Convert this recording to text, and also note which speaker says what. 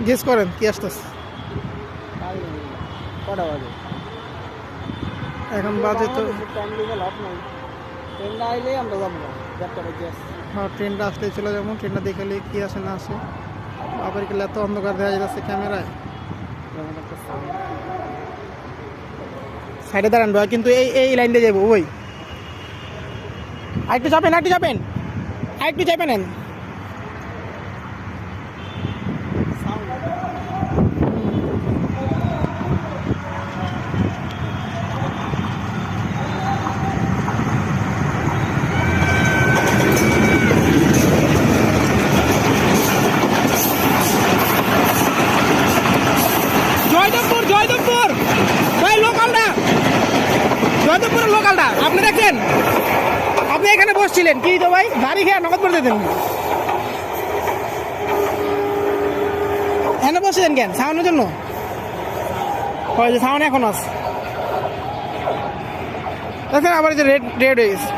Speaker 1: Guess করেন কি আসতেছে।
Speaker 2: কটা বাজে?
Speaker 1: এখন বাজে তো
Speaker 2: টাইম লিগে লাভ নাই। ট্রেনটা আইলেই আমরা যাবো না, চারটা বাজে আসছে।
Speaker 1: হ্যাঁ, ট্রেনটা আসলে চলে যাবো। ট্রেনটা দেখালে কি আসে না আসে। আবার গেলে এত অন্ধকার দেখা যাচ্ছে ক্যামেরায়।
Speaker 2: যেমন একটা সাউন্ড।
Speaker 1: সাইডে দাঁড়ান ভাই, কিন্তু এই এই লাইনটা যাবো ওই। আরেকটু চাপেন, আরেকটু চাপেন, আরেকটু চাপেন। জয়দেবপুর, জয়দেবপুর ভাই, লোকালটা জয়দেবপুরের লোকালটা আপনি দেখছেন। আপনি এখানে বসছিলেন কি তো ভাই, গাড়ি খেয়ে নগদ করে দিতেন। এখানে বসছিলেন কেন, সাউন্ডের জন্য? হয় যে সাউন্ড এখন আছে, দেখেন আবার যে রেড রেড হয়ে গেছে।